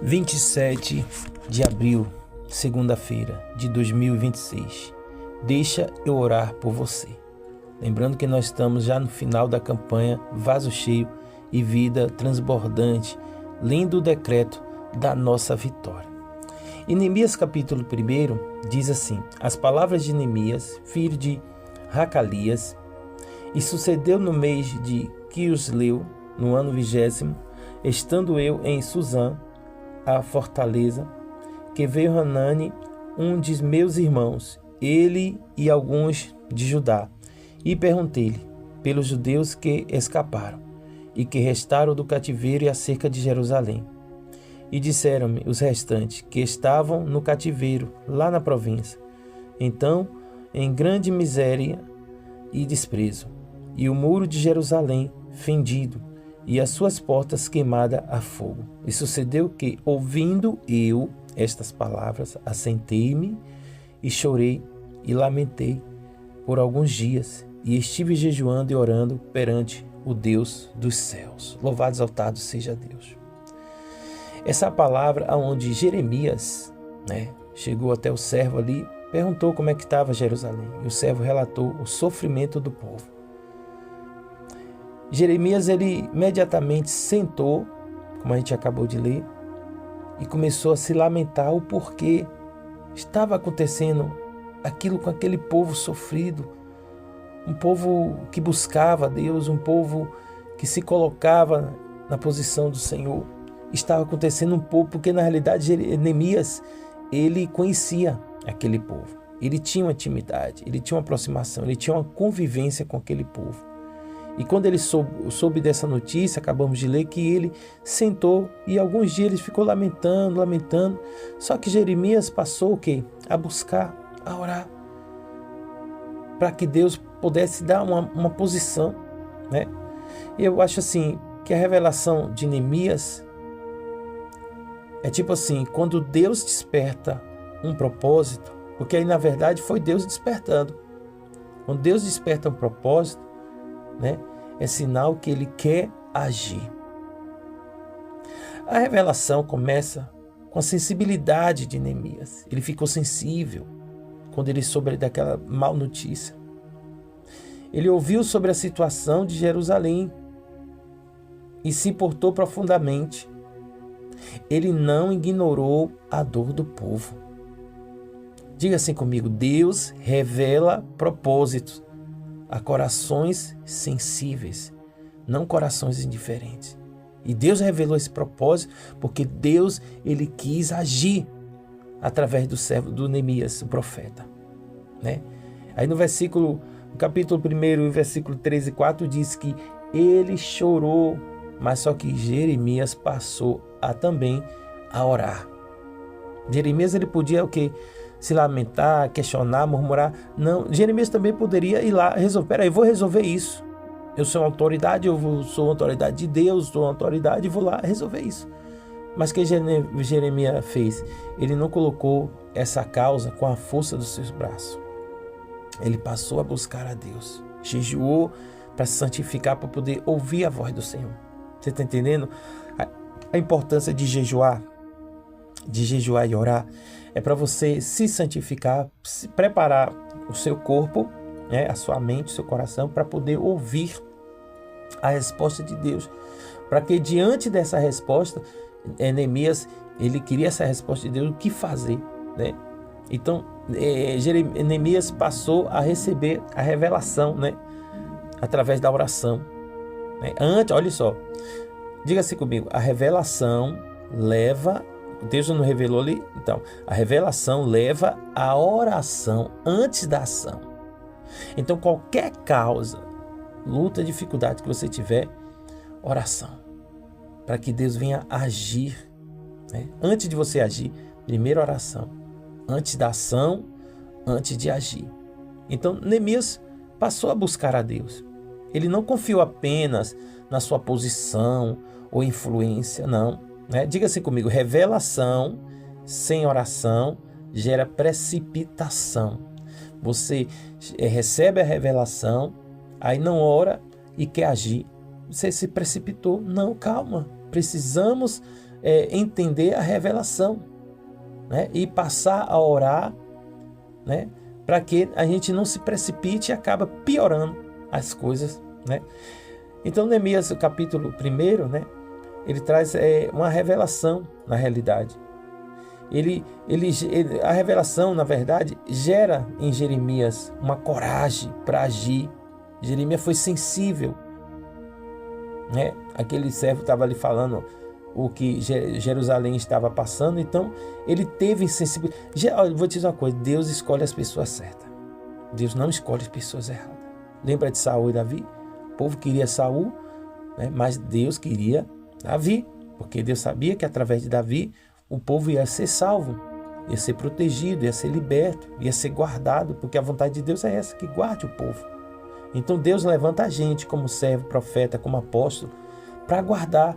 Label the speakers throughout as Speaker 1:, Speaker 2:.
Speaker 1: 27 de abril, segunda-feira de 2026. Deixa eu orar por você. Lembrando que nós estamos já no final da campanha Vaso Cheio e Vida Transbordante, lendo o decreto da nossa vitória. Em Neemias capítulo 1 diz assim: as palavras de Neemias, filho de Racalias, e sucedeu no mês de Quisleu, no ano 20º, estando eu em Suzã, a fortaleza, que veio Hanani, um de meus irmãos, ele e alguns de Judá, e perguntei-lhe pelos judeus que escaparam e que restaram do cativeiro e acerca de Jerusalém. E disseram-me os restantes que estavam no cativeiro, lá na província, então em grande miséria e desprezo, e o muro de Jerusalém fendido, e as suas portas queimadas a fogo. E sucedeu que, ouvindo eu estas palavras, assentei-me e chorei e lamentei por alguns dias, e estive jejuando e orando perante o Deus dos céus. Louvado e exaltado seja Deus. Essa palavra onde Jeremias, chegou até o servo ali, perguntou como é que estava Jerusalém, e o servo relatou o sofrimento do povo. Jeremias, ele imediatamente sentou, como a gente acabou de ler, e começou a se lamentar o porquê estava acontecendo aquilo com aquele povo sofrido, um povo que buscava a Deus, um povo que se colocava na posição do Senhor. Estava acontecendo um povo, porque na realidade Neemias, ele conhecia aquele povo, ele tinha uma intimidade, ele tinha uma aproximação, ele tinha uma convivência com aquele povo. E quando ele soube dessa notícia, acabamos de ler, que ele sentou e alguns dias ele ficou lamentando. Só que Jeremias passou o quê? A buscar, a orar, para que Deus pudesse dar uma posição, E eu acho assim, que a revelação de Neemias é tipo assim, quando Deus desperta um propósito, porque aí na verdade foi Deus despertando. Quando Deus desperta um propósito, é sinal que ele quer agir. A revelação começa com a sensibilidade de Neemias. Ele ficou sensível quando ele soube daquela mal notícia. Ele ouviu sobre a situação de Jerusalém e se importou profundamente. Ele não ignorou a dor do povo. Diga assim comigo: Deus revela propósitos a corações sensíveis, não corações indiferentes. E Deus revelou esse propósito porque Deus, ele quis agir através do servo do Neemias, o profeta. Aí no capítulo 1, versículo 13 e 4 diz que ele chorou, mas só que Jeremias passou também a orar. Jeremias, ele podia o quê? Se lamentar, questionar, murmurar. Não, Jeremias também poderia ir lá resolver. Peraí, eu vou resolver isso. Eu sou uma autoridade, sou uma autoridade de Deus, sou uma autoridade e vou lá resolver isso. Mas o que Jeremias fez? Ele não colocou essa causa com a força dos seus braços. Ele passou a buscar a Deus. Jejuou para se santificar, para poder ouvir a voz do Senhor. Você está entendendo? A importância de jejuar e orar é para você se santificar, se preparar o seu corpo, a sua mente, o seu coração, para poder ouvir a resposta de Deus. Para que diante dessa resposta, Neemias, ele queria essa resposta de Deus, o que fazer, Então, Neemias passou a receber a revelação, através da oração. Antes, olha só, diga-se comigo, a revelação leva... Deus não revelou ali? Então, a revelação leva a oração antes da ação. Então, qualquer causa, luta, dificuldade que você tiver, oração. Para que Deus venha agir. Antes de você agir, primeiro oração. Antes da ação, antes de agir. Então, Neemias passou a buscar a Deus. Ele não confiou apenas na sua posição ou influência, não. Diga-se comigo: revelação sem oração gera precipitação. Você recebe a revelação, aí não ora e quer agir. Você se precipitou. Não, calma. Precisamos entender a revelação, né? E passar a orar, né? Para que a gente não se precipite e acaba piorando as coisas, né? Então, Neemias, o capítulo 1, né? Ele traz uma revelação na realidade. A revelação, na verdade, gera em Jeremias uma coragem para agir. Jeremias foi sensível, né? Aquele servo estava ali falando o que Jerusalém estava passando, então ele teve sensibilidade. Eu vou te dizer uma coisa, Deus escolhe as pessoas certas. Deus não escolhe as pessoas erradas. Lembra de Saul e Davi? O povo queria Saul, né? Mas Deus queria Davi, porque Deus sabia que através de Davi o povo ia ser salvo, ia ser protegido, ia ser liberto, ia ser guardado, porque a vontade de Deus é essa, que guarde o povo. Então Deus levanta a gente como servo, profeta, como apóstolo, para guardar,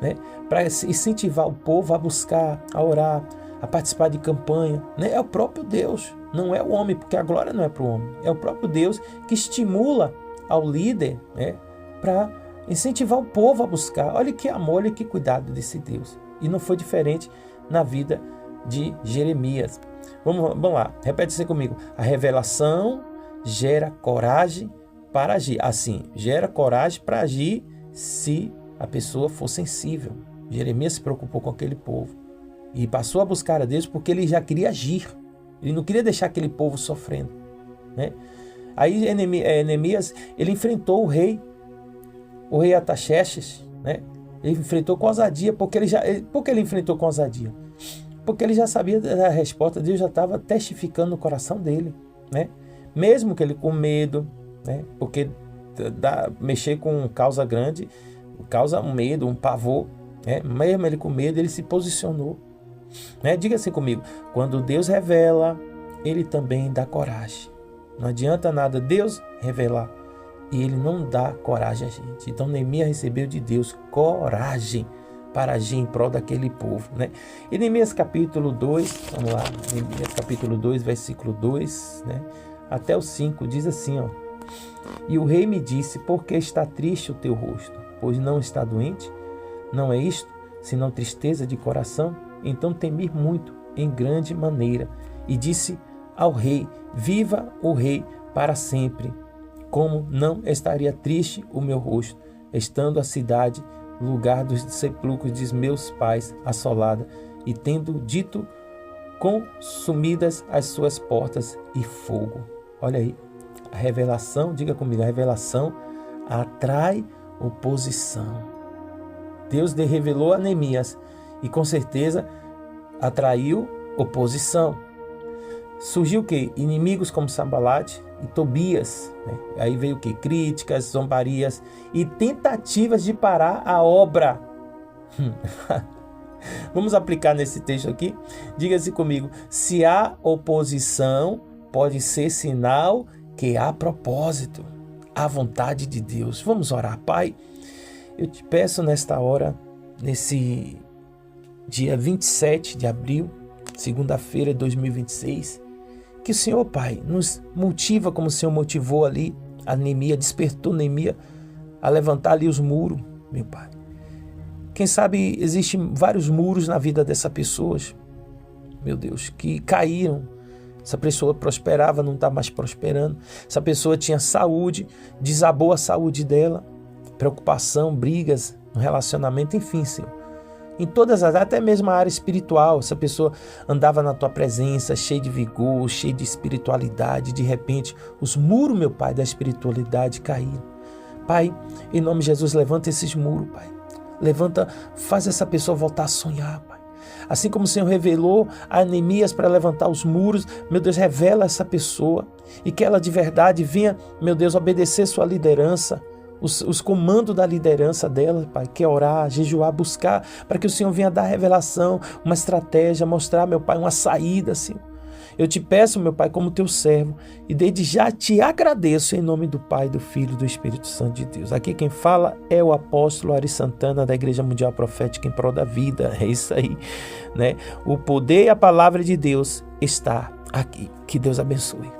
Speaker 1: né? Para incentivar o povo a buscar, a orar, a participar de campanha, né? É o próprio Deus, não é o homem, porque a glória não é para o homem, é o próprio Deus que estimula ao líder, né? Para incentivar o povo a buscar. Olha que amor, olha que cuidado desse Deus. E não foi diferente na vida de Jeremias. Vamos lá, repete isso comigo. A revelação gera coragem para agir. Assim, gera coragem para agir se a pessoa for sensível. Jeremias se preocupou com aquele povo e passou a buscar a Deus porque ele já queria agir. Ele não queria deixar aquele povo sofrendo, né? Aí Neemias, ele enfrentou o rei Artaxerxes, né? Ele enfrentou com ousadia. Por que ele enfrentou com ousadia? Porque ele já sabia da resposta. Deus já estava testificando no coração dele, né? Mesmo que ele com medo, né? Porque mexer com causa grande causa um medo, um pavor, né? Mesmo ele com medo, ele se posicionou, né? Diga assim comigo: quando Deus revela, ele também dá coragem. Não adianta nada Deus revelar e ele não dá coragem a gente. Então Neemias recebeu de Deus coragem para agir em prol daquele povo, né? E Neemias capítulo 2, vamos lá, Neemias capítulo 2, versículo 2, né? Até o 5, diz assim, ó: E o rei me disse: por que está triste o teu rosto? Pois não está doente? Não é isto, senão tristeza de coração? Então temi muito, em grande maneira, e disse ao rei: viva o rei para sempre. Como não estaria triste o meu rosto, estando a cidade, lugar dos sepulcros de meus pais, assolada, e tendo dito: consumidas as suas portas e fogo. Olha aí, a revelação, diga comigo, a revelação atrai oposição. Deus revelou a Neemias e com certeza atraiu oposição. Surgiu o quê? Inimigos como Sambalate e Tobias, né? Aí veio o quê? Críticas, zombarias e tentativas de parar a obra. Vamos aplicar nesse texto aqui? Diga-se comigo: se há oposição, pode ser sinal que há propósito, a vontade de Deus. Vamos orar. Pai, eu te peço nesta hora, nesse dia 27 de abril, segunda-feira de 2026, que o Senhor, Pai, nos motiva como o Senhor motivou ali a Neemias, despertou Neemias a levantar ali os muros, meu Pai. Quem sabe existem vários muros na vida dessas pessoas, meu Deus, que caíram. Essa pessoa prosperava, não está mais prosperando. Essa pessoa tinha saúde, desabou a saúde dela, preocupação, brigas no relacionamento, enfim, Senhor. Em todas as, até mesmo a área espiritual, essa pessoa andava na tua presença, cheia de vigor, cheia de espiritualidade, de repente os muros, meu Pai, da espiritualidade caíram. Pai, em nome de Jesus, levanta esses muros, Pai. Levanta, faz essa pessoa voltar a sonhar, Pai. Assim como o Senhor revelou a Neemias para levantar os muros, meu Deus, revela essa pessoa e que ela de verdade venha, meu Deus, obedecer sua liderança, os comandos da liderança dela, Pai, que é orar, jejuar, buscar, para que o Senhor venha dar revelação, uma estratégia, mostrar, meu Pai, uma saída, Senhor. Eu te peço, meu Pai, como teu servo, e desde já te agradeço em nome do Pai, do Filho e do Espírito Santo de Deus. Aqui quem fala é o apóstolo Ari Santana, da Igreja Mundial Profética em Prol da Vida. É isso aí, né? O poder e a palavra de Deus está aqui. Que Deus abençoe.